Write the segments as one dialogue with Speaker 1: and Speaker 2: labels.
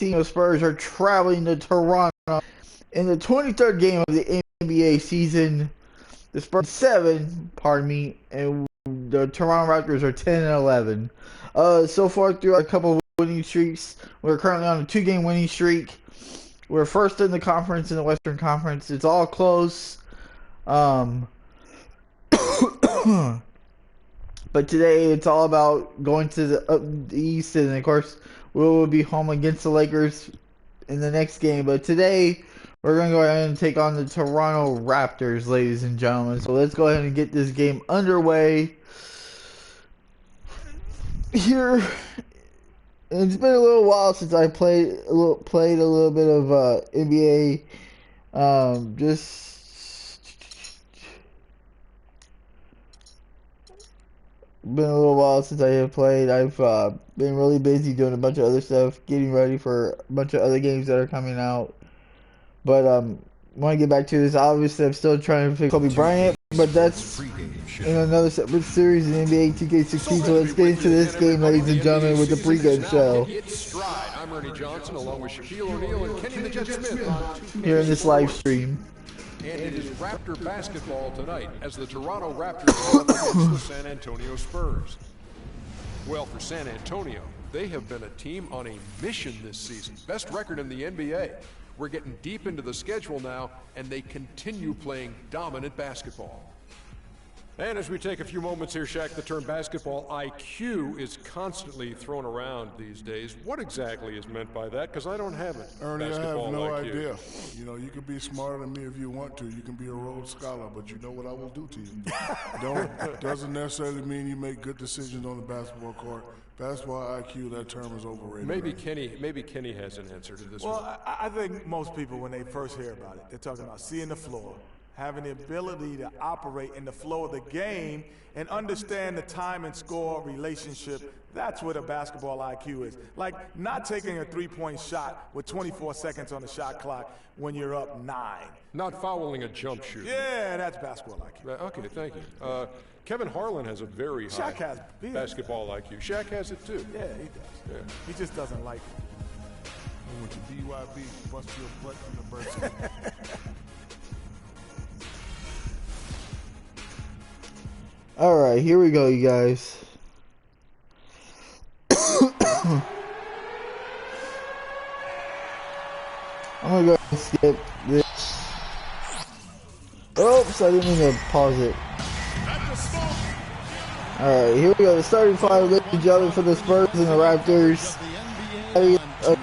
Speaker 1: team of Spurs are traveling to Toronto in the 23rd game of the NBA season. The Spurs 7, pardon me, and the Toronto Raptors are 10 and 11. So far through a couple of winning streaks, we're currently on a 2-game winning streak. We're first in the conference, in the Western Conference. It's all close. But today it's all about going to the East, and of course we will be home against the Lakers in the next game. But today we're going to go ahead and take on the Toronto Raptors, ladies and gentlemen. So let's go ahead and get this game underway. Here, it's been a little while since I played a little bit of NBA. Been a little while since I have played. I've been really busy doing a bunch of other stuff, getting ready for a bunch of other games that are coming out. But want to get back to this. Obviously, I'm still trying to fix Kobe Bryant, but that's in another separate series in NBA 2K16. So let's get into this game, ladies and gentlemen, with the pregame show.
Speaker 2: I'm Ernie Johnson, along with Shaquille O'Neal and Kenny the Jet Smith
Speaker 1: here in this live stream.
Speaker 2: And it is Raptor basketball tonight as the Toronto Raptors go up against the San Antonio Spurs. Well, for San Antonio, they have been a team on a mission this season. Best record in the NBA. We're getting deep into the schedule now, and they continue playing dominant basketball. And as we take a few moments here, Shaq, the term basketball IQ is constantly thrown around these days. What exactly is meant by that? Because I don't have it.
Speaker 3: Ernie, I have no idea. You know, you can be smarter than me if you want to. You can be a Rhodes Scholar, but you know what I will do to you. Doesn't necessarily mean you make good decisions on the basketball court. Basketball IQ, that term is overrated.
Speaker 2: Maybe Kenny has an answer to this one.
Speaker 4: Well, I think most people, when they first hear about it, they're talking about seeing the floor, having the ability to operate in the flow of the game and understand the time and score relationship. That's what a basketball IQ is. Like not taking a three-point shot with 24 seconds on the shot clock when you're up 9.
Speaker 2: Not fouling a jump shoot.
Speaker 4: Yeah, that's basketball IQ.
Speaker 2: Okay, thank you. Kevin Harlan has a very high basketball IQ. Shaq has it too.
Speaker 4: Yeah, he does. Yeah. He just doesn't like it.
Speaker 3: I went to BYB, bust your butt University.
Speaker 1: Alright, here we go, you guys. I'm gonna go and skip this. Oops, I didn't mean to pause it. Alright, here we go. The starting five, ladies and gentlemen, for the Spurs and the Raptors.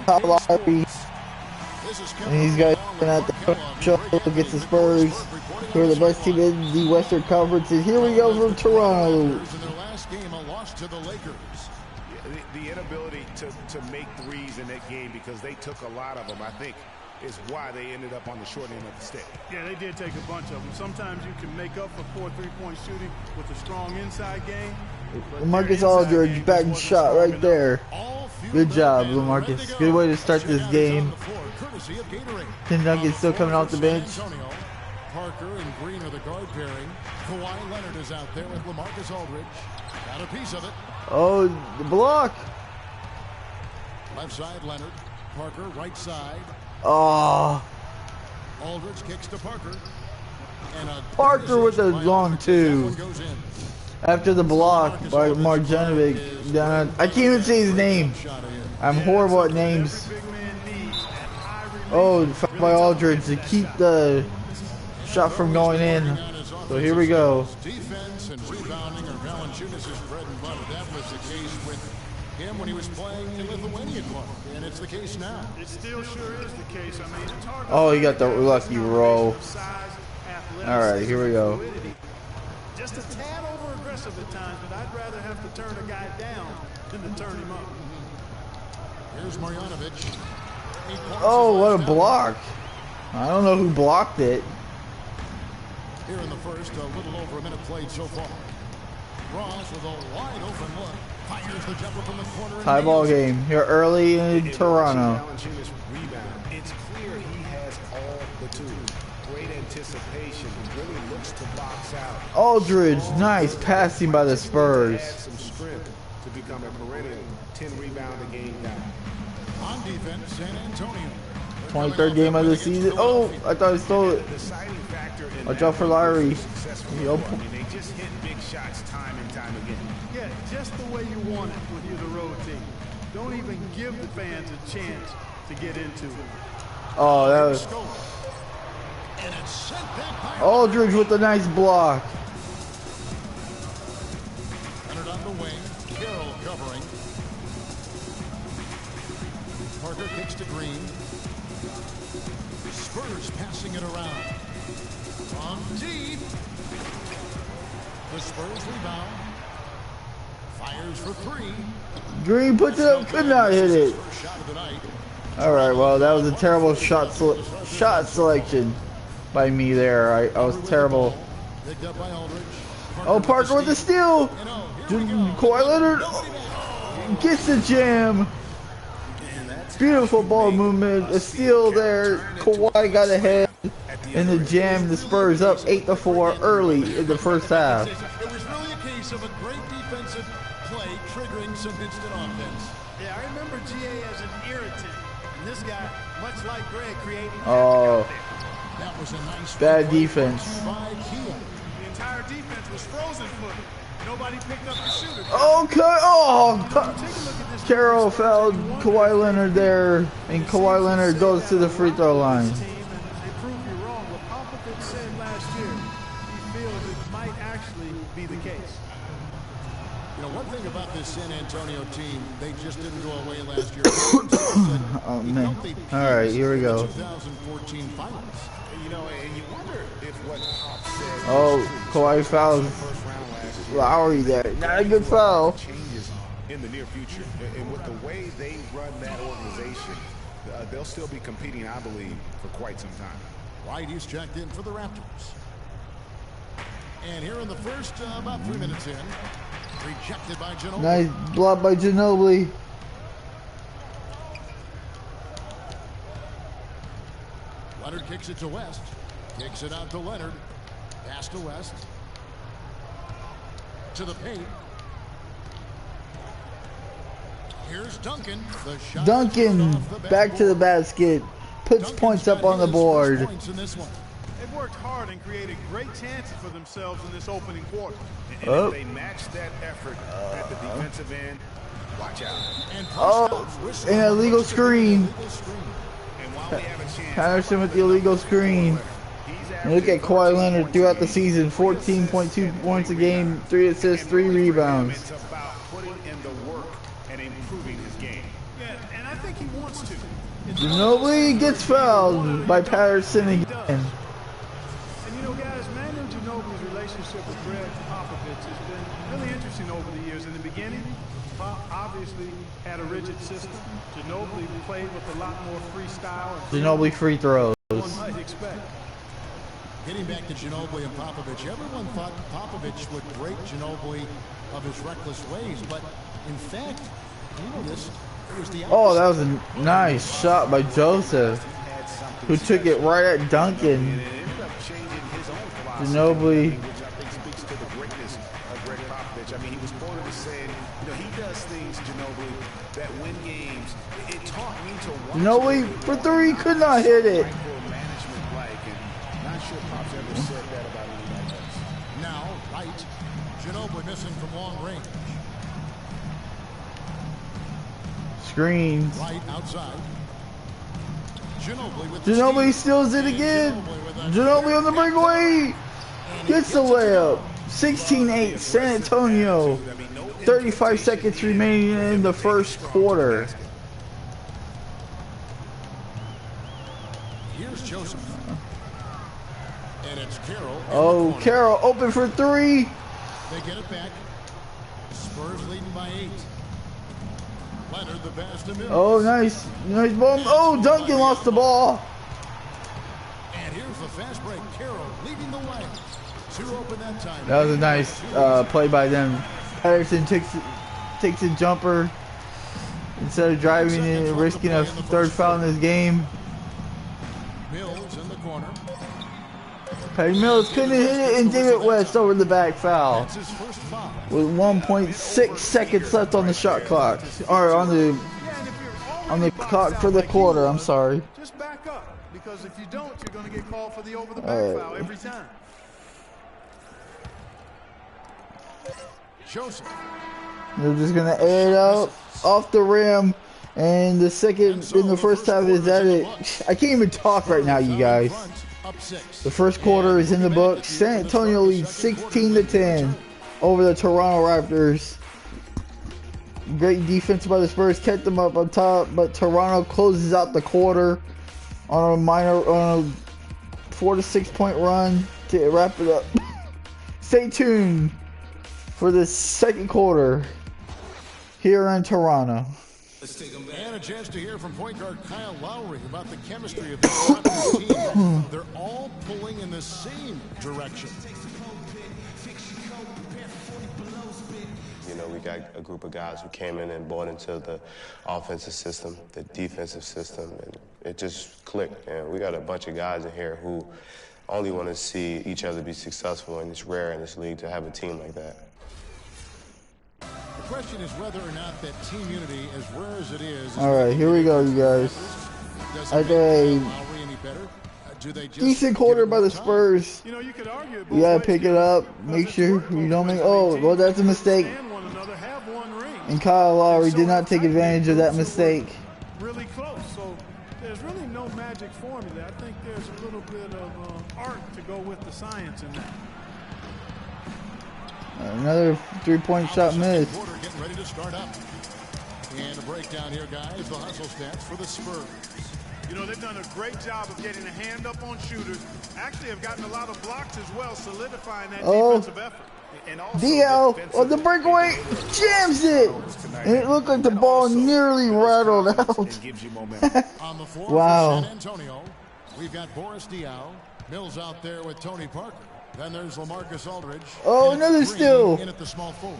Speaker 1: Kyle Lowry. And these guys are at the show against the Spurs, who are the best team in the Western Conference. And here we go from Toronto.
Speaker 5: In their last game, a loss to the Lakers.
Speaker 6: The inability to make threes in that game, because they took a lot of them, I think, is why they ended up on the short end of the stick.
Speaker 7: Yeah, they did take a bunch of them. Sometimes you can make up for poor three-point shooting with a strong inside game.
Speaker 1: LaMarcus Aldridge, back shot right there. Good job, LaMarcus. Good way to start this game. Tim Duncan still coming off the bench.
Speaker 5: Parker and Green are the guard pairing. Kawhi Leonard is out there with LaMarcus Aldridge. Got a piece of it.
Speaker 1: Oh, the block.
Speaker 5: Left side, Leonard. Parker, right side.
Speaker 1: Oh.
Speaker 5: Aldridge kicks to Parker. And
Speaker 1: Parker with a long two. After the block by Marjanovic. I can't even say his name. I'm horrible at names. Oh, foul by Aldridge to keep the shot from going in. So here we go.
Speaker 5: Defense and rebounding are Valanciunas' bread and butter. That was the case with him when he was playing in Lithuanian club, and it's the case now.
Speaker 7: It still sure is the case. I mean, it's hard.
Speaker 1: Oh, he got the lucky roll. All right, here we go.
Speaker 7: Just a tad over aggressive at times, but I'd rather have to turn a guy down than to turn him up.
Speaker 5: Here's Marjanovic.
Speaker 1: Oh, what a block. I don't know who blocked it.
Speaker 5: Here in the first, a little over a minute played so far. Ross with a wide open look. Fires the jumper from the corner.
Speaker 1: Tie ball game here early in Toronto.
Speaker 6: It's clear he has all the tools. Great anticipation. Really looks to box out.
Speaker 1: Aldridge, nice passing by the Spurs.
Speaker 6: Add some strength to become a perennial 10 rebound a game guy.
Speaker 5: On defense, San Antonio.
Speaker 1: 23rd game of the season. Oh, I thought I stole it. Watch out for Larry. Yup.
Speaker 6: I mean, they just hit big shots time and time again.
Speaker 7: Yeah, just the way you want it when you're the road team. Don't even give the fans a chance to get into it.
Speaker 1: Oh, that was
Speaker 5: And it's sent back by
Speaker 1: Aldridge with a nice block.
Speaker 5: Leonard on the wing. Carroll covering. Parker kicks to Green. Spurs passing it around. On deep. The Spurs rebound. Fires for three.
Speaker 1: Green puts it up, could not hit it.
Speaker 5: First shot of the night.
Speaker 1: All right, well, that was a terrible shot selection by me there. I was terrible.
Speaker 5: Picked up by Aldridge.
Speaker 1: Oh, Parker with the steal.
Speaker 5: And oh, here we go.
Speaker 1: Kawhi Leonard gets the jam. Beautiful ball movement. A steal there. Kawhi got ahead in the jam. The Spurs up 8-4 early in the first half.
Speaker 5: It was really a case of a great defensive play triggering some instant offense.
Speaker 7: Yeah, I remember GA as an irritant. And this guy, much like Greg, creating
Speaker 1: Oh,
Speaker 5: That was a nice
Speaker 1: bad
Speaker 5: play
Speaker 1: defense.
Speaker 5: by Keelan.
Speaker 7: the entire defense was frozen footed. Nobody picked up the shooter.
Speaker 1: Okay. Oh, Carroll fouled Kawhi Leonard there, and Kawhi Leonard goes to the free throw line.
Speaker 7: Team, and they prove you wrong. What Popovich said last year, he feels it might actually be the case.
Speaker 5: You know, one thing about this San Antonio team, they just didn't go away last year.
Speaker 1: Oh man. All right, here we go.
Speaker 5: 2014 finals.
Speaker 6: You know, and you wonder if what Pop said
Speaker 1: Oh, Kawhi fouled
Speaker 6: first round last year
Speaker 1: Lowry there. Not a good foul.
Speaker 6: changes in the near future. And with the way they run that organization, they'll still be competing, I believe, for quite some time.
Speaker 5: White is checked in for the Raptors. And here in the first, about 3 minutes in, rejected by Ginobili.
Speaker 1: Nice block by Ginobili.
Speaker 5: Leonard kicks it to West. Kicks it out to Leonard. Pass to West. To the paint. Here's Duncan. The shot
Speaker 1: Duncan
Speaker 5: off the
Speaker 1: back to the basket. Puts
Speaker 5: Duncan's
Speaker 1: points up
Speaker 5: got
Speaker 1: on the
Speaker 5: his
Speaker 1: board.
Speaker 5: first points in this one.
Speaker 7: They've worked hard and created great chances for themselves in this opening quarter.
Speaker 6: And
Speaker 1: Oh.
Speaker 6: if they match that effort at the defensive end, watch out.
Speaker 5: And
Speaker 1: Oh, an illegal screen.
Speaker 6: And while we have a chance,
Speaker 1: Patterson with the illegal screen. And look at Kawhi Leonard throughout the season. 14.2 points a game, 3 assists, 3 rebounds.
Speaker 6: it's about putting in the work and improving his game.
Speaker 7: Yeah, and I think he wants to.
Speaker 1: Ginobili gets fouled by Patterson again.
Speaker 7: And you know, guys, Manu Ginobili's relationship with Greg Popovich has been really interesting over the years. In the beginning, Pop obviously had a rigid system. Ginobili played with a lot more freestyle and
Speaker 1: Ginobili free throws.
Speaker 7: one might expect.
Speaker 5: Getting back to Ginobili and Popovich, everyone thought Popovich would break Ginobili of his reckless ways, but in fact, you know this, it was the
Speaker 1: Oh, that was a nice shot by Joseph, who took it right at Duncan.
Speaker 6: And it ended up changing his own philosophy,
Speaker 1: Ginobili.
Speaker 6: which I think speaks to the greatness of Greg Popovich. I mean, he was quoted as saying, you know, he does things, Ginobili, that win games. It taught me to watch
Speaker 1: Ginobili for 3 could not hit it.
Speaker 6: micromanagement like, and not sure Pop's ever said that about anybody else.
Speaker 5: Now, right, Ginobili missing from long range.
Speaker 1: Screens.
Speaker 5: Right outside. Ginobili with
Speaker 1: Ginobili
Speaker 5: the
Speaker 1: steals it again. Ginobili on the breakaway. Gets the layup. 16-8 San Antonio. 35 seconds remaining in the first quarter.
Speaker 5: Here's Joseph. And it's Carroll.
Speaker 1: Oh, Carroll open for 3.
Speaker 5: They get it back. Spurs leading by 8. Leonard the pass to Mills.
Speaker 1: Oh, nice. Nice ball. Oh, Duncan lost the ball.
Speaker 5: And here's the fast break. Carroll leading the way. 2 open that time.
Speaker 1: That was a nice play by them. Patterson takes a jumper instead of driving in and risking a 3rd foul in this game.
Speaker 5: Mills in the corner.
Speaker 1: Patty Mills couldn't hit it, and David West over the back foul
Speaker 5: That's his first foul.
Speaker 1: with 1.6 seconds left on the shot clock, or on the
Speaker 7: Yeah, and if you're
Speaker 1: On the
Speaker 7: really box
Speaker 1: clock
Speaker 7: out
Speaker 1: for the
Speaker 7: like
Speaker 1: quarter,
Speaker 7: he
Speaker 1: I'm
Speaker 7: was,
Speaker 1: sorry.
Speaker 7: just back up, because if you don't, you're going to get called for the over-the-back
Speaker 1: Alright.
Speaker 7: foul every time.
Speaker 5: Joseph.
Speaker 1: They're just gonna air it out off the rim, and the second in the first half is that it. I can't even talk right now, you guys. The first quarter is in the books. San Antonio leads 16-10 over the Toronto Raptors. Great defense by the Spurs, kept them up on top, but Toronto closes out the quarter on a 4 to 6 point run to wrap it up. Stay tuned for the second quarter here in Toronto.
Speaker 5: And a chance to hear from point guard Kyle Lowry about the chemistry of this Raptors team. They're all pulling in the same direction.
Speaker 8: You know, we got a group of guys who came in and bought into the offensive system, the defensive system, and it just clicked. And we got a bunch of guys in here who only want to see each other be successful, and it's rare in this league to have a team like that.
Speaker 5: The question is whether or not that team unity, as rare as it is...
Speaker 1: All right, here we go, you guys. Okay. Decent quarter by the Spurs.
Speaker 7: You know, you could argue
Speaker 1: You gotta pick it up. Make sure you don't make. Oh, well, that's a mistake. And Kyle Lowry did not take advantage of that mistake.
Speaker 7: Really close. So there's really no magic formula. I think there's a little bit of art to go with the science in that.
Speaker 1: Another three-point shot missed.
Speaker 5: Getting ready to start up. And a breakdown here, guys. The hustle stats for the Spurs.
Speaker 7: You know, they've done a great job of getting a hand up on shooters. Actually, have gotten a lot of blocks as well, solidifying that defensive effort. And also
Speaker 1: DL on the breakaway jams it. And it looked like the ball nearly rattled out.
Speaker 5: On the floor
Speaker 1: Wow.
Speaker 5: for San Antonio, we've got Boris Diaw. Mills out there with Tony Parker. Then there's LaMarcus Aldridge.
Speaker 1: Oh, another steal.
Speaker 5: In at the small forward.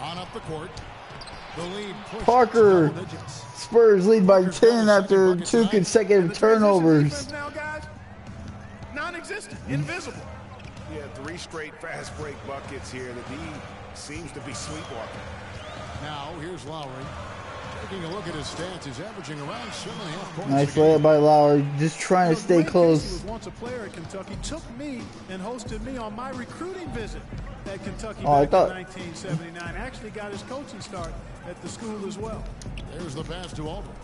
Speaker 5: On up the court. The lead pushes
Speaker 1: Parker.
Speaker 5: double digits.
Speaker 1: Spurs lead by 10 after 2 consecutive turnovers.
Speaker 7: Now, guys, non-existent, invisible.
Speaker 6: Yeah, 3 straight fast break buckets here. The D seems to be sleepwalking.
Speaker 5: Now, here's Lowry. Taking a look at his stats, he's averaging around 7.5 points.
Speaker 1: Nice layup by Lowry, just trying to stay
Speaker 7: He
Speaker 1: close.
Speaker 7: was once a player at Kentucky, took me and hosted me on my recruiting visit at Kentucky back in 1979. Actually got his coaching start at the school as well.
Speaker 5: There's the pass to Aldridge.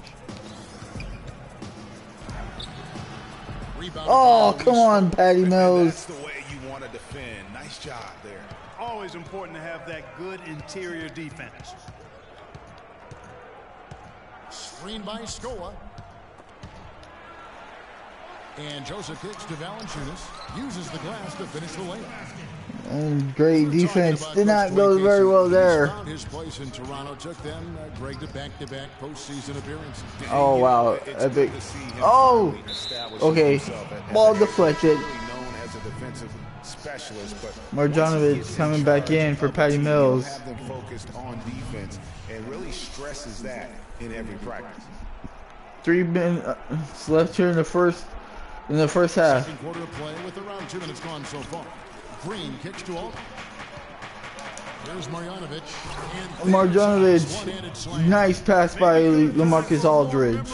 Speaker 5: Rebound.
Speaker 1: Oh, come on, Patty Mills.
Speaker 6: That's the way you want to defend. Nice job there.
Speaker 7: Always important to have that good interior defense.
Speaker 5: Screen by Scola. And Joseph kicks to Valanciunas. Uses the glass to finish the layup.
Speaker 1: And great defense. Did not go very well there.
Speaker 5: His place in Toronto took them Greg to back-to-back postseason appearances.
Speaker 1: Oh, wow. Epic. Oh! Okay. Ball deflected. Marjanovic coming back in for Patty Mills.
Speaker 6: Have them focused on defense and really stresses that in every practice.
Speaker 1: 3 minutes left here in the first half.
Speaker 5: Second quarter of play with around 2 minutes gone so far. Green kicks to Aldridge. There's Marjanovic.
Speaker 1: Marjanovic, nice pass by LaMarcus Aldridge.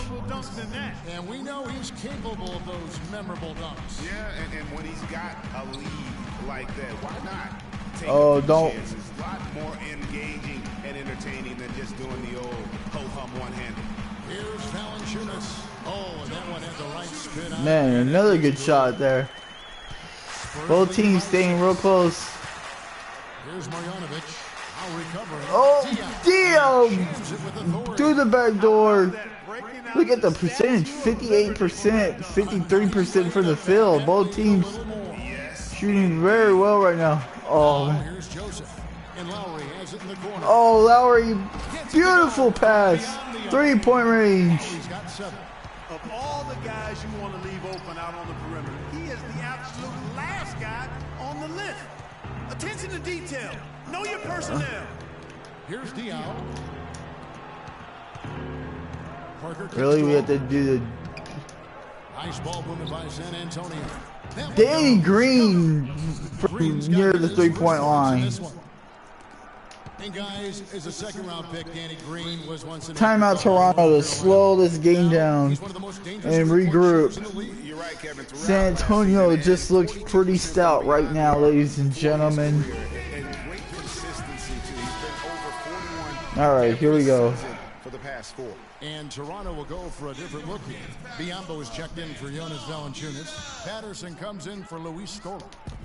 Speaker 5: And we know he's capable of those memorable dunks.
Speaker 6: Yeah, and when he's got a lead like that, why not take
Speaker 1: Oh,
Speaker 6: a few
Speaker 1: don't.
Speaker 6: chances? A lot more engaging and entertaining than just doing the old ho-hum one-handed.
Speaker 5: Here's Valanciunas. Oh, and that one had the right spin on.
Speaker 1: Man, another good shot there. Both teams staying real close.
Speaker 5: Here's Marjanovic. Now recovering.
Speaker 1: Oh, Dio through the back door. Look at the percentage, 58%, 53% from the field. Both teams shooting very well right now. Oh,
Speaker 5: Here's Joseph. And Lowry has it in the corner.
Speaker 1: oh, Lowry, beautiful pass. 3-point range.
Speaker 5: He's got 7.
Speaker 7: Of all the guys you want to leave open out on the perimeter, he is the absolute last guy on the list. Attention to detail. Know your personnel.
Speaker 5: Here's Diaw. Parker kicks
Speaker 1: Really,
Speaker 5: to
Speaker 1: we have to do the
Speaker 5: nice ball movement by San Antonio.
Speaker 1: Danny Green near the 3-point line.
Speaker 5: And guys, as a second-round pick, Danny Green was once an
Speaker 1: Timeout Toronto to slow this game down and regroup.
Speaker 6: You're right, Kevin.
Speaker 1: San Antonio just looks pretty stout right now, ladies and gentlemen. Alright, here we go.
Speaker 6: For the past 4.
Speaker 5: And Toronto will go for a different look here. Biombo is checked in for Jonas Valanciunas. Patterson comes in for Luis Scola.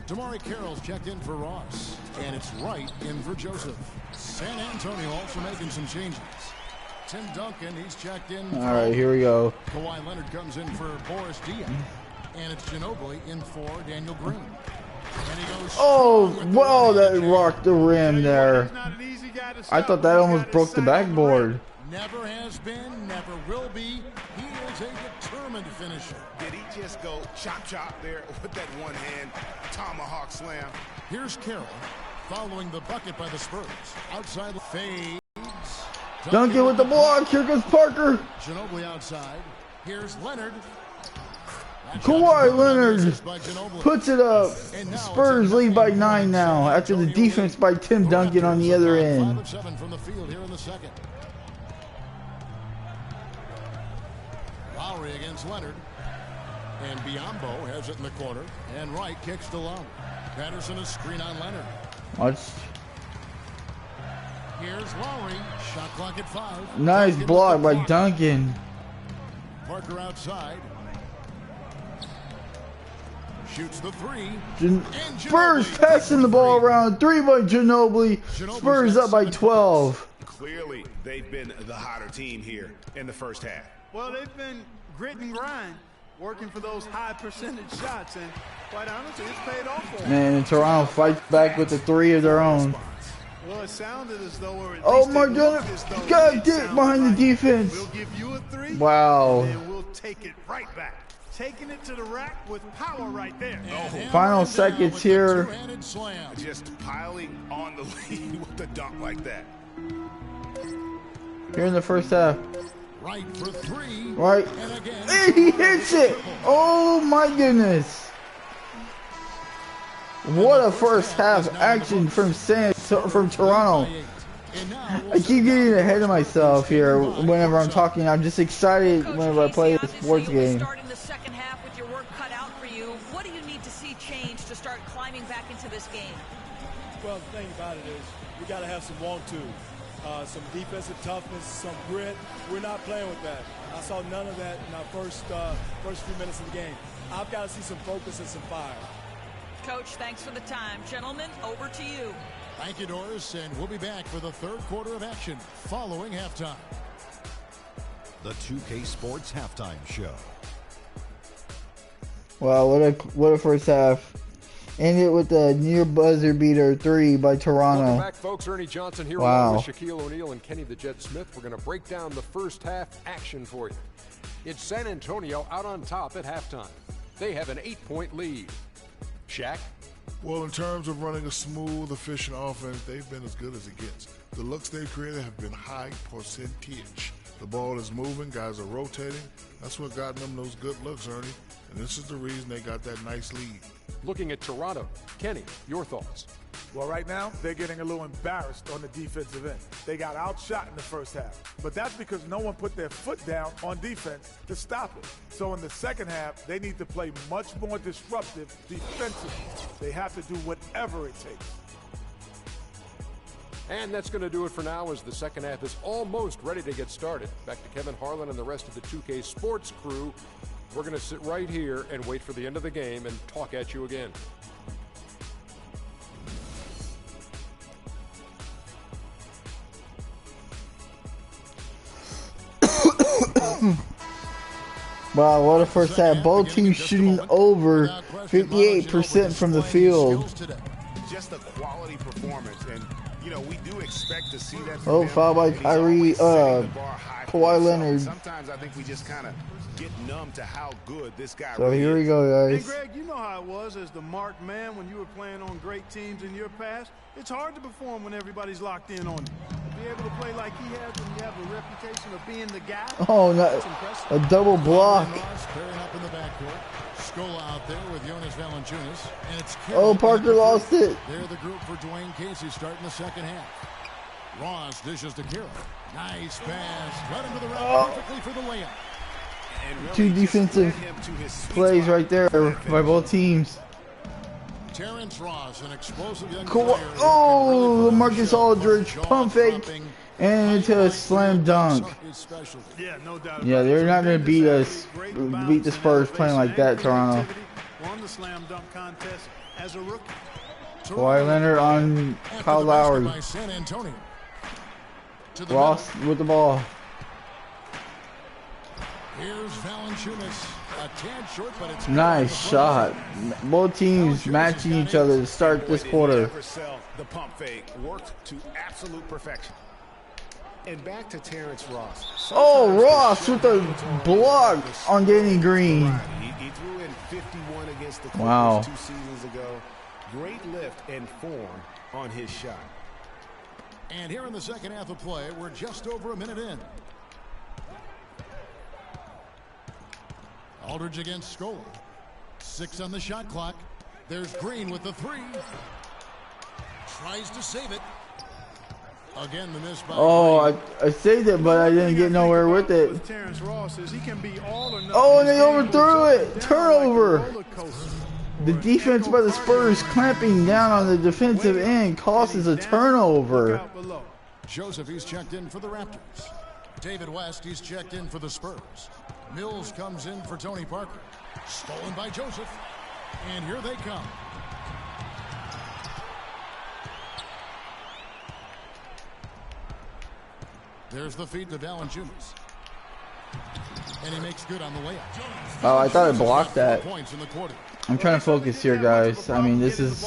Speaker 5: Damari Carroll's checked in for Ross. And it's Wright in for Joseph. San Antonio also making some changes. Tim Duncan, he's checked in.
Speaker 1: All right, here we go.
Speaker 5: Kawhi Leonard comes in for Boris Diaw. And it's Ginobili in for Daniel Green. And he goes.
Speaker 1: Oh, whoa, that rocked the rim there. I thought that almost broke the backboard.
Speaker 5: Never has been, never will be. He is a determined finisher.
Speaker 6: Did he just go chop there with that one hand tomahawk slam?
Speaker 5: Here's Carroll following the bucket by the Spurs. Outside fades.
Speaker 1: Duncan with the block. Here goes Parker.
Speaker 5: Ginobili outside. Here's Leonard.
Speaker 1: Kawhi Leonard puts it up. Spurs lead by 9 now after the defense by Tim Duncan on the other end.
Speaker 5: 5 of 7 from the field here in the second. Lowry against Leonard. And Biombo has it in the corner. And Wright kicks to Lowry. Patterson a screen on Leonard.
Speaker 1: Watch.
Speaker 5: Here's Lowry. Shot clock at 5.
Speaker 1: Nice block by Duncan.
Speaker 5: Parker outside. Shoots the 3.
Speaker 1: Spurs passing the ball around. 3 by Ginobili. Spurs up by 12.
Speaker 6: Clearly, they've been the hotter team here in the first half.
Speaker 7: Well, they've been grit and grind, working for those high percentage shots, and quite honestly, it's paid off for them.
Speaker 1: Man, and Toronto fights back with the 3 of their own.
Speaker 7: Well, it sounded as though, or at
Speaker 1: Oh
Speaker 7: least
Speaker 1: my
Speaker 7: it looked
Speaker 1: God!
Speaker 7: as though
Speaker 1: God
Speaker 7: it
Speaker 1: did behind the
Speaker 7: like,
Speaker 1: defense.
Speaker 7: We'll give you a 3.
Speaker 1: Wow.
Speaker 7: And then we'll take it right back. Taking it to the rack with power right there.
Speaker 1: Final seconds here.
Speaker 6: Just piling on the lead with the dunk like that.
Speaker 1: Here in the first half.
Speaker 5: Right for 3.
Speaker 1: Right. And he hits it. Oh my goodness. What a first half action from Toronto. I keep getting ahead of myself here whenever I'm talking. I'm just excited whenever I play the sports game.
Speaker 9: Starting the second half with your work cut out for you. What do you need to see change to start climbing back into this game?
Speaker 10: Well, the thing about it is we got to have some want-to. Some defensive toughness, some grit. We're not playing with that. I saw none of that in our first few minutes of the game. I've got to see some focus and some fire.
Speaker 9: Coach, thanks for the time. Gentlemen, over to you.
Speaker 5: Thank you, Doris, and we'll be back for the third quarter of action following halftime.
Speaker 11: The 2K Sports Halftime Show.
Speaker 1: Wow, what a first half. Ended with a near buzzer beater 3 by Toronto.
Speaker 2: Welcome back, folks. Ernie Johnson here along with Shaquille O'Neal and Kenny the Jet Smith. We're going to break down the first half action for you. It's San Antonio out on top at halftime. They have an 8-point lead. Shaq?
Speaker 3: Well, in terms of running a smooth, efficient offense, they've been as good as it gets. The looks they've created have been high percentage. The ball is moving, guys are rotating. That's what got them those good looks, Ernie. And this is the reason they got that nice lead.
Speaker 2: Looking at Toronto, Kenny, your thoughts?
Speaker 4: Well, right now, they're getting a little embarrassed on the defensive end. They got outshot in the first half. But that's because no one put their foot down on defense to stop it. So in the second half, they need to play much more disruptive defensively. They have to do whatever it takes.
Speaker 2: And that's going to do it for now as the second half is almost ready to get started. Back to Kevin Harlan and the rest of the 2K Sports crew. We're going to sit right here and wait for the end of the game and talk at you again.
Speaker 1: Wow, what a first half. Both teams shooting over 58% from the field.
Speaker 6: Just a quality performance, and you know we do expect to see that.
Speaker 1: Oh, foul by Kawhi Leonard.
Speaker 6: Sometimes I think we just kind of get numb to how good this guy
Speaker 1: So
Speaker 6: really
Speaker 1: here we
Speaker 6: is.
Speaker 1: go,
Speaker 7: And
Speaker 1: guys.
Speaker 7: Greg, you know how it was as the marked man when you were playing on great teams in your past. It's hard to perform when everybody's locked in on you. To be able to play like he has when you have a reputation of being the guy.
Speaker 1: Oh, no, a double block.
Speaker 5: Pairing up in the backcourt. Scola out there with Jonas Valanciunas. And it's
Speaker 1: Oh, Parker lost it.
Speaker 5: They're the group for Dwayne Casey starting the second half. Ross dishes to Kira. Nice pass. Right into the rim perfectly for the layup.
Speaker 1: Two defensive plays right there by both teams.
Speaker 5: Terrence Ross, an explosive young
Speaker 1: Cool.
Speaker 5: player.
Speaker 1: Oh, Marcus Aldridge pump fake and into a slam dunk.
Speaker 7: Yeah, no doubt.
Speaker 1: Yeah, they're not going to beat us, beat the Spurs playing like that, Toronto.
Speaker 7: Won the slam dunk contest as a rookie.
Speaker 1: Kawhi Leonard on Kyle Lowry. Ross with the ball.
Speaker 5: Here's Valanciunas. A tad short, but it's
Speaker 1: nice shot. Both teams matching each other to start this quarter.
Speaker 6: The pump fake worked to absolute perfection. And back to Terrence Ross.
Speaker 1: Oh, Ross with the block on Danny Green.
Speaker 6: He threw in 51 against the
Speaker 1: Wow.
Speaker 6: Clippers 2 seasons ago. Great lift and form on his shot.
Speaker 5: And here in the second half of play, we're just over a minute in. Aldridge against Scola. 6 on the shot clock. There's Green with the 3. Tries to save it. Again, the miss by
Speaker 1: I saved it, but I didn't get nowhere with it.
Speaker 7: Terrence Ross is he can be all or nothing.
Speaker 1: Oh, and they overthrew it. Turnover. The defense by the Spurs clamping down on the defensive end causes a turnover.
Speaker 5: Joseph, he's checked in for the Raptors. David West, he's checked in for the Spurs. Mills comes in for Tony Parker. Stolen by Joseph. And here they come. There's the feed to Valanciunas. And he makes good on the layup.
Speaker 1: Oh, I thought I blocked that.
Speaker 5: Points in the quarter.
Speaker 1: I'm trying to focus here, guys. I mean, this is...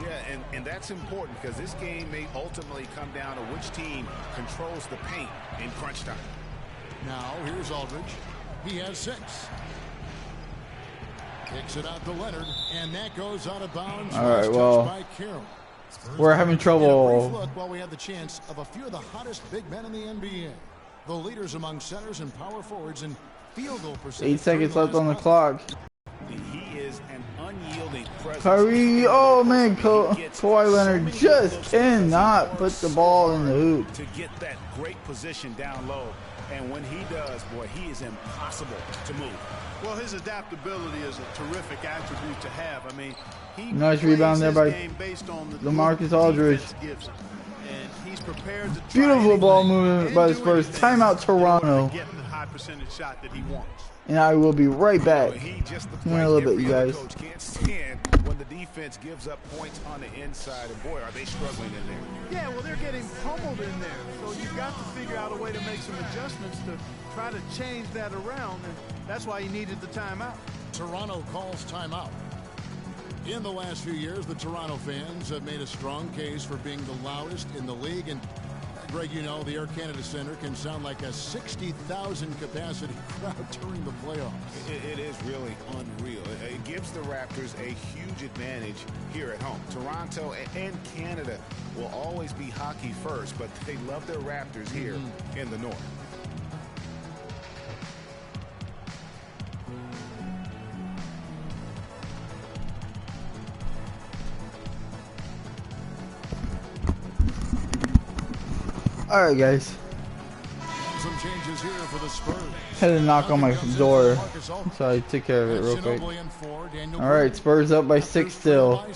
Speaker 6: Yeah, and that's important because this game may ultimately come down to which team controls the paint in crunch time.
Speaker 5: Now, here's Aldridge. He has 6. Kicks it out to Leonard, and that goes out of bounds.
Speaker 1: All right, well, we're having trouble.
Speaker 5: Look while we had the chance of a few of the hottest big men in the NBA. The leaders among centers and power forwards in field goal percentage.
Speaker 1: 8 seconds left on the clock.
Speaker 6: He is an unyielding presence.
Speaker 1: Kyrie, oh man, Kawhi Leonard just cannot put the ball in the hoop.
Speaker 6: To get that great position down low. And when he does, boy, he is impossible to move.
Speaker 7: Well, his adaptability is a terrific attribute to have. I mean, he
Speaker 1: nice rebound there by LaMarcus Aldridge.
Speaker 7: And he's prepared to
Speaker 1: beautiful ball movement by the Spurs. Timeout Toronto.
Speaker 7: Get the high percentage shot that he wants.
Speaker 1: And I will be right back in a little bit, you guys.
Speaker 6: Coach can't stand when the defense gives up points on the inside, and boy, are they struggling in there.
Speaker 7: Yeah, well, they're getting pummeled in there, so you've got to figure out a way to make some adjustments to try to change that around, and that's why he needed the timeout.
Speaker 5: Toronto calls timeout. In the last few years, the Toronto fans have made a strong case for being the loudest in the league, and Greg, you know, the Air Canada Center can sound like a 60,000 capacity crowd during the playoffs.
Speaker 6: It is really unreal. It gives the Raptors a huge advantage here at home. Toronto and Canada will always be hockey first, but they love their Raptors here in the North.
Speaker 1: All right, guys.
Speaker 5: Some changes here for the Spurs.
Speaker 1: Had to knock on my door, so I took care of it real quick. All right, Spurs up by 6 still.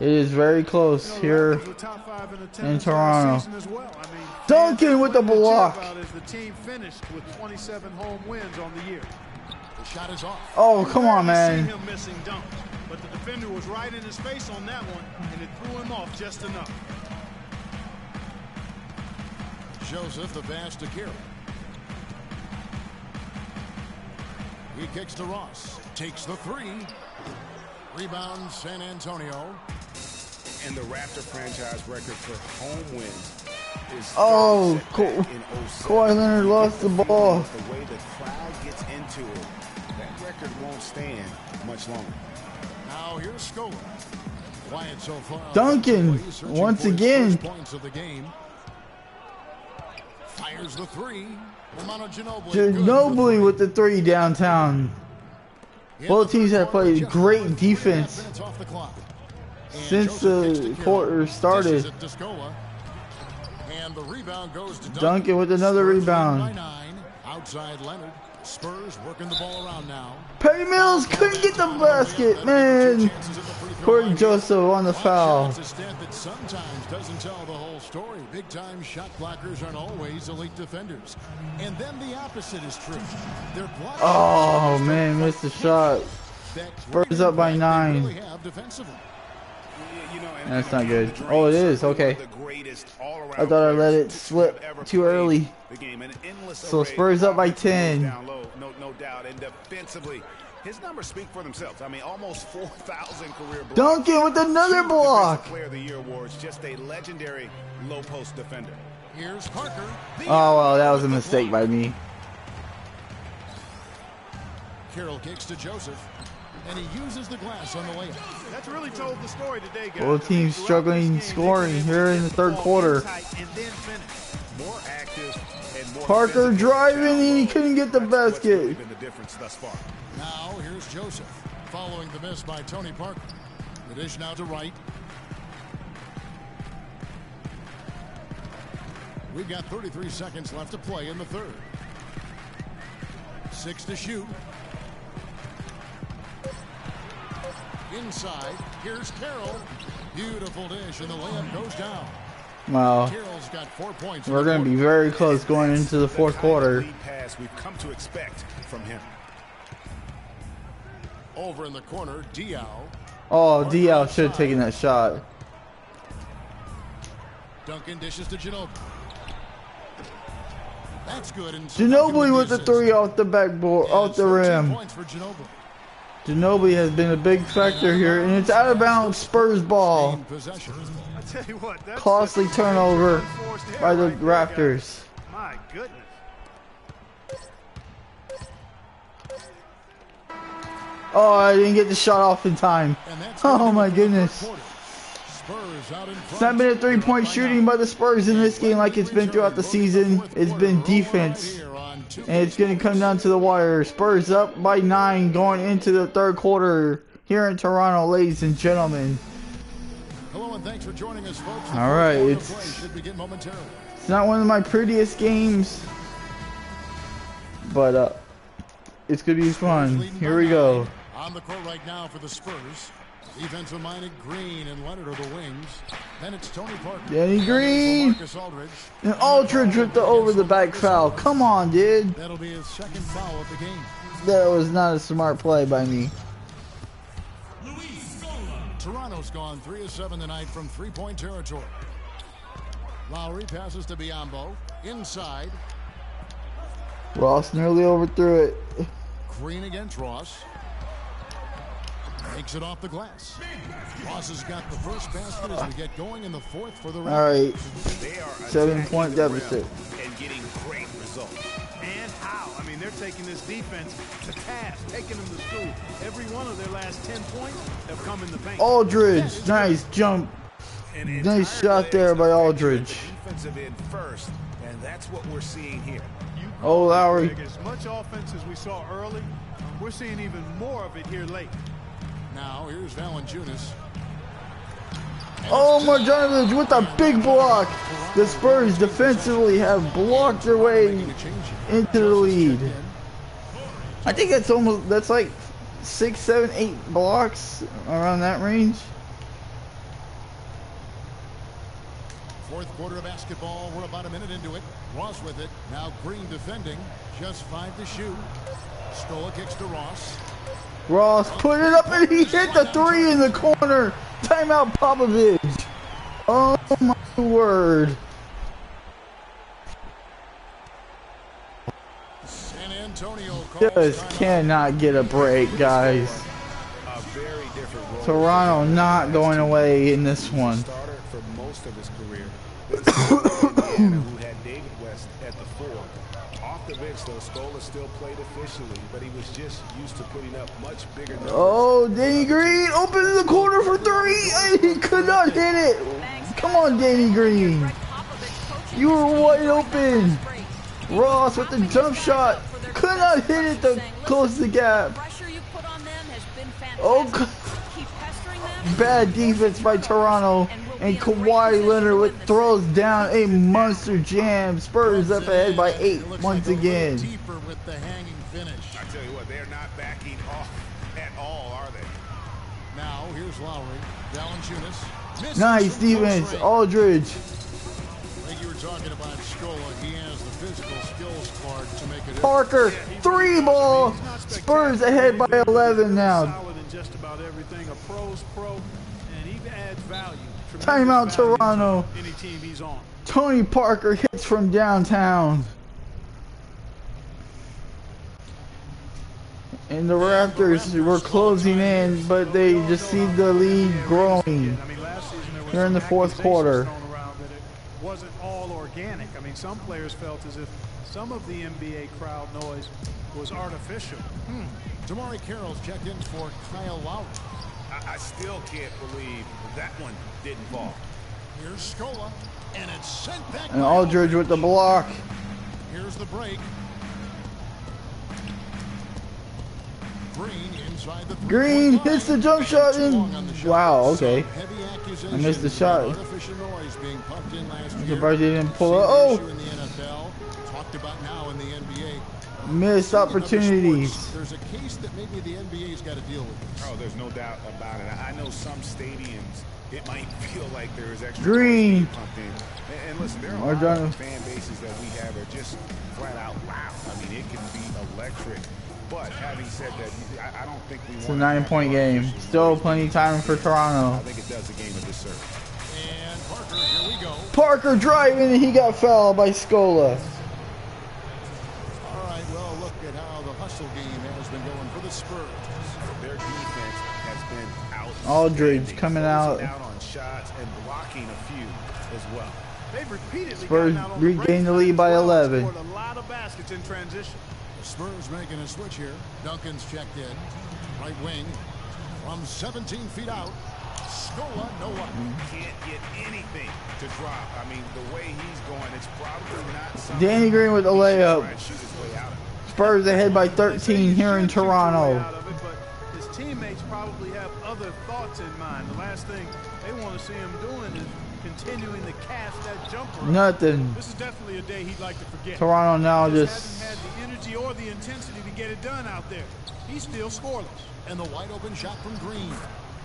Speaker 1: It is very close here in Toronto. Duncan with the block.
Speaker 7: The team finished with 27 home wins on the year.
Speaker 5: The shot is off.
Speaker 1: Oh, come on, man.
Speaker 7: Him missing dunk, but the defender was right in his face on that one, and it threw him off just enough.
Speaker 5: Joseph, the pass to Kira. He kicks to Ross. Takes the 3. Rebound, San Antonio.
Speaker 6: And the Raptor franchise record for home wins is
Speaker 1: Kawhi Leonard lost the ball.
Speaker 6: The way the crowd gets into it, that record won't stand much longer.
Speaker 5: Now here's Scola. Quiet so far.
Speaker 1: Duncan once again.
Speaker 5: Points of the game. Fires the 3.
Speaker 1: Ginobili with the 3 downtown. Both teams have played great defense since the quarter started.
Speaker 5: And the rebound goes to
Speaker 1: Duncan with another
Speaker 5: Spurs
Speaker 1: rebound.
Speaker 5: leading by 9. Outside Leonard. Spurs working the ball around now.
Speaker 1: Patty Mills couldn't get the basket, man. Corey Joseph on the foul.
Speaker 5: It's a stat that sometimes doesn't tell the whole story. Big-time shot blockers aren't always elite defenders. And then the opposite is true. They're blockers.
Speaker 1: Oh, man, missed the shot. Spurs up by 9. That's not good. Oh, it is. Okay. I thought I let it slip too early. So Spurs up by 10.
Speaker 6: No doubt. And defensively, his numbers speak for themselves. I mean, almost 4,000 career blocks.
Speaker 1: Duncan with another block.
Speaker 6: Player of the Year awards. Just a legendary low post defender.
Speaker 5: Here's Parker.
Speaker 1: Oh, well, that was a mistake by me.
Speaker 5: Carroll kicks to Joseph. And he uses the glass on the layup.
Speaker 7: That's really told the story today, guys.
Speaker 1: Both teams struggling scoring here in the third quarter.
Speaker 6: More active and more
Speaker 1: Parker driving and he couldn't get the basket.
Speaker 5: Now here's Joseph following the miss by Tony Parker. The dish now to Wright. We've got 33 seconds left to play in the third. 6 to shoot. Inside, here's Carroll. Beautiful dish, and the layup goes down.
Speaker 1: Wow.
Speaker 5: Carroll's got 4 points.
Speaker 1: We're going to be very close going into the fourth quarter.
Speaker 6: Pass we've come to expect from him.
Speaker 5: Over in the corner, Diaw.
Speaker 1: Oh, Diaw should have taken that shot.
Speaker 5: Duncan dishes to Ginobili. That's good. And
Speaker 1: Ginobili with the 3 off the backboard, off the rim.
Speaker 5: Points for Ginobili.
Speaker 1: Ginobili has been a big factor here, and it's out of bounds Spurs ball.
Speaker 7: I tell you what, that's
Speaker 1: Costly turnover by the Raptors.
Speaker 7: My goodness.
Speaker 1: Oh, I didn't get the shot off in time. Oh my goodness. It's not been a three-point shooting by the Spurs in this game like it's been throughout the season. It's been defense. And it's going to come down to the wire. Spurs up by 9 going into the third quarter here in Toronto, ladies and gentlemen.
Speaker 5: Hello and thanks for joining us, folks.
Speaker 1: All right,
Speaker 5: should begin momentarily.
Speaker 1: It's not one of my prettiest games, but it's going to be fun. Here we go.
Speaker 5: On the court right now for the Spurs. Defensive-minded Green and Leonard are the wings. Then it's Tony Parker.
Speaker 1: Danny Green. And Aldridge with the over-the-back foul. Come on, dude.
Speaker 5: That'll be his second foul of the game.
Speaker 1: That was not a smart play by me.
Speaker 5: Toronto's gone 3 of 7 tonight from three-point territory. Lowry passes to Biyombo. Inside.
Speaker 1: Ross nearly overthrew it.
Speaker 5: Green against Ross. Makes it off the glass. Ross has got the first basket as we get going in the fourth for the Raptors.
Speaker 1: All right, 7-point deficit.
Speaker 6: And getting great results.
Speaker 7: And how? I mean, they're taking this defense to task, taking them to school. Every one of their last 10 points have come in the paint.
Speaker 1: Aldridge, nice jump. Nice shot there by Aldridge.
Speaker 6: Defensive end first, and that's what we're seeing here.
Speaker 1: Oh, Lowry.
Speaker 7: As much offense as we saw early, we're seeing even more of it here late.
Speaker 5: Now here's Valanciunas.
Speaker 1: Oh, Marjanovic with a big block. The Spurs defensively have blocked their way into the lead. I think that's like 6, 7, 8 blocks around that range.
Speaker 5: Fourth quarter of basketball. We're about a minute into it. Ross with it. Now Green defending. Just 5 to shoot. Stola kicks to Ross.
Speaker 1: Ross put it up and he hit the 3 in the corner. Timeout Popovich. Oh my word.
Speaker 5: San Antonio
Speaker 1: Just cannot get a break, guys. Toronto not going away in this one.
Speaker 6: Starter for most of his career. Indiana, who had David West at the 4. Off the bench, though, Stola still played efficiently, but he was just used to putting up much bigger numbers.
Speaker 1: Oh, Danny Green open in the corner for 3, and he could not hit it. Come on, Danny Green. You were wide open. Ross with the jump shot. Could not hit it to close the gap. Oh, bad defense by Toronto. And Kawhi Leonard throws down a monster jam. Spurs up ahead by 8 once again.
Speaker 5: Deeper with the hanging finish.
Speaker 6: I tell you what, they're not backing off at all, are they?
Speaker 5: Now here's Lowry. Valanciunas.
Speaker 1: Nice defense, Aldridge.
Speaker 5: Like you were talking about Scola, he has the physical skills part to make it.
Speaker 1: Parker, 3-ball. Spurs ahead by 11 now.
Speaker 7: Solid in just about everything. A pro's pro, and he adds value.
Speaker 1: Timeout, Toronto.
Speaker 7: Any team he's on.
Speaker 1: Tony Parker hits from downtown. And the Raptors were closing in, but they just see the lead growing here in the fourth quarter.
Speaker 7: It wasn't all organic. I mean, some players felt as if some of the NBA crowd noise was artificial.
Speaker 5: Damari Carroll's checked in for Kyle Lowry.
Speaker 6: I still can't believe that one didn't fall.
Speaker 5: Here's Scola, and it's sent back.
Speaker 1: And Aldridge with the block.
Speaker 5: Here's the break. Green inside the
Speaker 1: Green hits the jump shot in. Wow, okay. I missed the shot. I'm surprised he didn't pull it. Oh!
Speaker 5: Talked about now in the NBA.
Speaker 1: Missed opportunities.
Speaker 5: There's a case that maybe the NBA's got to deal with.
Speaker 6: Oh, there's no doubt about it. I know some stadiums, it might feel like there is extra
Speaker 1: Green.
Speaker 6: pumped in. And listen, there are a lot of fan bases that we have are just flat out loud. I mean, it can be electric. But having said that, I don't think we
Speaker 1: It's a 9-point game. Still plenty of time for Toronto.
Speaker 6: I think it does the game a disservice.
Speaker 5: And Parker, here we go.
Speaker 1: Parker driving and he got fouled by Scola.
Speaker 5: All right, well, look at how the hustle game has been going for the Spurs.
Speaker 6: Their defense has been out.
Speaker 1: Aldridge coming out.
Speaker 6: On shots and blocking a few as well.
Speaker 7: They've repeatedly
Speaker 1: Spurs regained the lead by 11.
Speaker 7: Scored a lot of baskets in transition.
Speaker 5: Spurs making a switch here. Duncan's checked in. Right wing. From 17 feet out. Scola, no one.
Speaker 6: Can't get anything to drop. I mean, the way he's going, it's probably not something.
Speaker 1: Danny Green with the layup. Spurs ahead by 13 here in Toronto.
Speaker 7: But his teammates probably have other thoughts in mind. The last thing they want to see him doing is continuing to cast that jumper.
Speaker 1: Nothing.
Speaker 7: This is definitely a day he'd like to forget.
Speaker 1: Toronto now
Speaker 7: He
Speaker 1: just
Speaker 7: hasn't had the energy or the intensity to get it done out there. He's still scoreless.
Speaker 5: And the wide open shot from Green.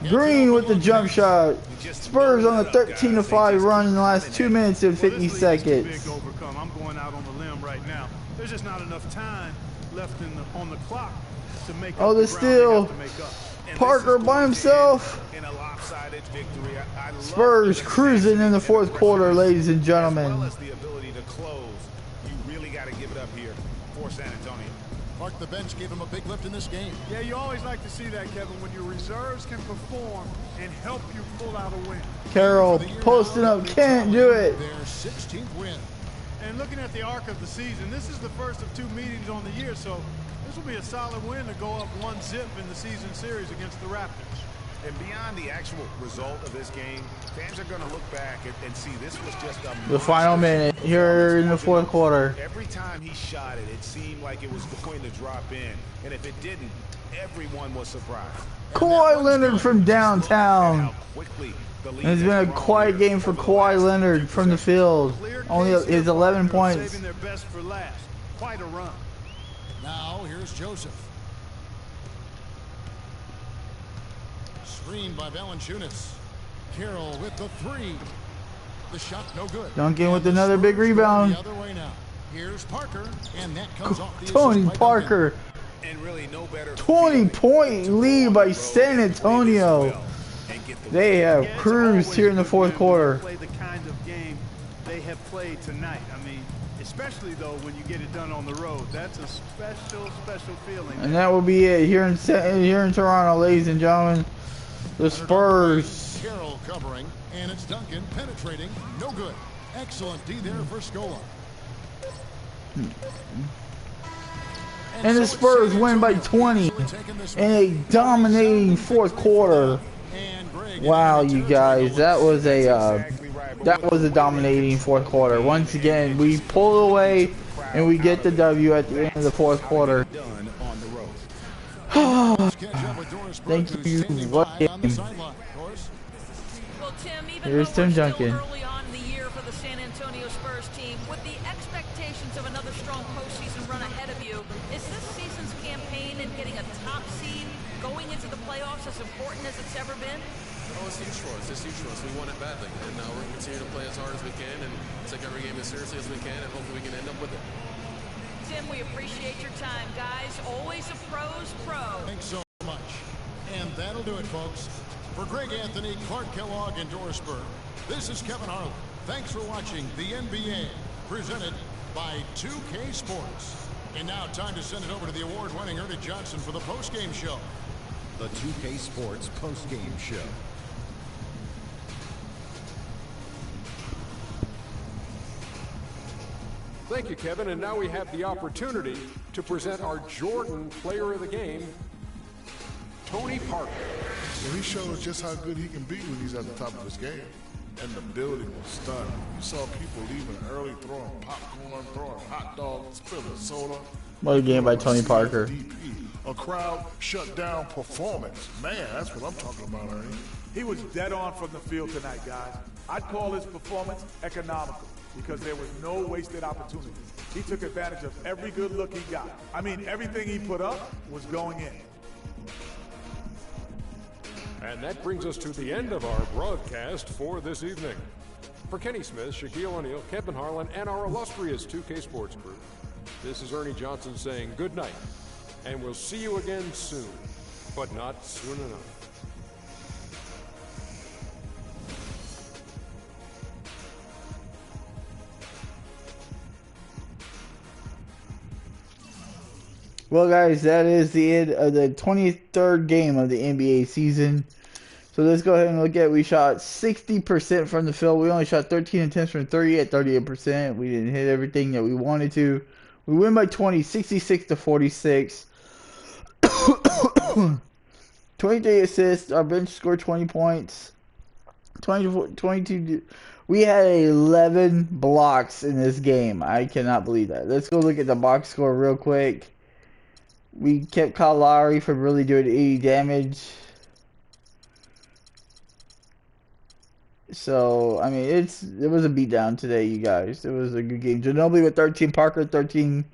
Speaker 1: Green with the jump shot. Spurs on a 13-5 run in the last 2 minutes and 50 seconds.
Speaker 7: Big overcome. I'm going out on the limb right now. There's just not enough time left on the clock to make up
Speaker 1: the steal. Parker by himself.
Speaker 6: In a lopsided victory.
Speaker 1: Spurs cruising in the fourth quarter, ladies and gentlemen.
Speaker 6: As well as the ability to close, you really got to give it up here for San Antonio.
Speaker 5: Mark, the bench gave him a big lift in this game.
Speaker 7: Yeah, you always like to see that, Kevin, when your reserves can perform and help you pull out a win.
Speaker 1: Carroll posting up, can't do it.
Speaker 5: Their 16th win.
Speaker 7: And looking at the arc of the season, this is the first of 2 meetings on the year, so this will be a solid win to go up 1-0 in the season series against the Raptors.
Speaker 6: And beyond the actual result of this game, fans are going to look back and see this was just
Speaker 1: the final minute here in the fourth quarter.
Speaker 6: Every time he shot it, it seemed like it was going to drop in. And if it didn't, everyone was surprised.
Speaker 1: Kawhi Leonard from downtown. And it's been a quiet game for Kawhi Leonard from the field. Only his 11 points.
Speaker 7: Saving their best for last. Quite a run.
Speaker 5: Now here's Joseph. Screen by Valanciunas. Carroll with the 3. The shot no good.
Speaker 1: Duncan with another big rebound.
Speaker 5: The other way now. Here's Parker, and that comes off the
Speaker 1: Tony Parker.
Speaker 6: And really no better
Speaker 1: 20-point lead by San Antonio. They have cruised here in the fourth quarter.
Speaker 7: Play the kind of game they have played tonight. I mean, especially though when you get it done on the road. That's a special feeling.
Speaker 1: And that will be it here in Toronto, ladies and gentlemen. The Spurs.
Speaker 5: Carroll covering, and it's Duncan penetrating. No good. Excellent D there for Scola.
Speaker 1: And the Spurs win by 20 in a dominating fourth quarter. Wow, you guys, that was a dominating fourth quarter. Once again, we pull away and we get the W at the end of the fourth quarter. Thank you. What game?
Speaker 9: Well, Tim, Even
Speaker 1: Here's
Speaker 9: though we're
Speaker 1: Tim
Speaker 9: still
Speaker 1: Duncan.
Speaker 9: early on in the year for the San Antonio Spurs team, with the expectations of another strong postseason run ahead of you, is this season's campaign and getting a top seed going into the playoffs as important as it's ever been?
Speaker 12: Oh, it's huge for us. It's huge for us. We want it badly. And we're going to continue to play as hard as we can and take every game as seriously as we can, and hopefully we can end up with it.
Speaker 9: Tim, we appreciate your time, guys. Always a pro's pro.
Speaker 5: Thanks so much. And that'll do it, folks. For Greg Anthony, Clark Kellogg, and Doris Burke, this is Kevin Harlan. Thanks for watching the NBA, presented by 2K Sports. And now time to send it over to the award-winning Ernie Johnson for the post-game show.
Speaker 11: The 2K Sports post-game show.
Speaker 2: Thank you, Kevin. And now we have the opportunity to present our Jordan Player of the Game, Tony Parker.
Speaker 3: Well, he showed us just how good he can be when he's at the top of his game. And the building was stunning. You saw people leaving early, throwing popcorn, throwing hot dogs, spilling soda.
Speaker 1: What a game by Tony Parker.
Speaker 3: A crowd shut down performance. Man, that's what I'm talking about, Ernie.
Speaker 4: He was dead on from the field tonight, guys. I'd call his performance economical because there was no wasted opportunity. He took advantage of every good look he got. I mean, everything he put up was going in.
Speaker 2: And that brings us to the end of our broadcast for this evening. For Kenny Smith, Shaquille O'Neal, Kevin Harlan, and our illustrious 2K Sports crew, this is Ernie Johnson saying good night, and we'll see you again soon, but not soon enough.
Speaker 1: Well, guys, that is the end of the 23rd game of the NBA season. So let's go ahead and look at, we shot 60% from the field. We only shot 13 attempts from 30 at 38%. We didn't hit everything that we wanted to. We win by 20, 66-46. 23 assists. Our bench scored 20 points. 22. We had 11 blocks in this game. I cannot believe that. Let's go look at the box score real quick. We kept Kyle Lowry from really doing any damage. So, I mean, it was a beatdown today, you guys. It was a good game. Ginobili with 13, Parker 13,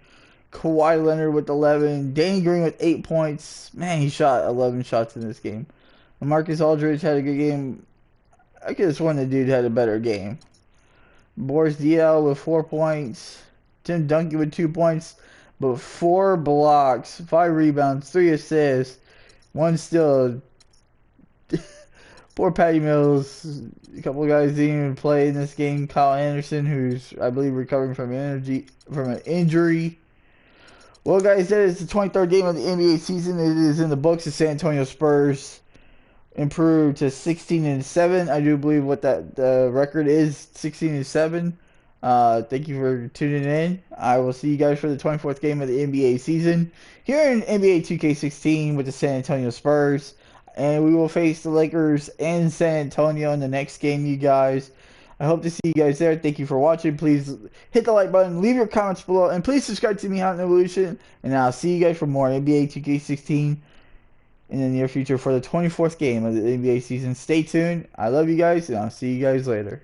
Speaker 1: Kawhi Leonard with 11, Danny Green with 8 points. Man, he shot 11 shots in this game. Marcus Aldridge had a good game. I could have sworn the dude had a better game. Boris Diaw with 4 points. Tim Duncan with 2 points. But 4 blocks, 5 rebounds, 3 assists, 1 steal. Poor Patty Mills. A couple of guys didn't even play in this game. Kyle Anderson, who's, I believe, recovering from an injury. Well, guys, that is the 23rd game of the NBA season. It is in the books. The San Antonio Spurs improved to 16-7. I do believe what the record is, 16-7. Thank you for tuning in. I will see you guys for the 24th game of the NBA season here in NBA 2K16 with the San Antonio Spurs. And we will face the Lakers and San Antonio in the next game, you guys. I hope to see you guys there. Thank you for watching. Please hit the like button, leave your comments below, and please subscribe to me, Houghton Evolution. And I'll see you guys for more NBA 2K16 in the near future for the 24th game of the NBA season. Stay tuned. I love you guys, and I'll see you guys later.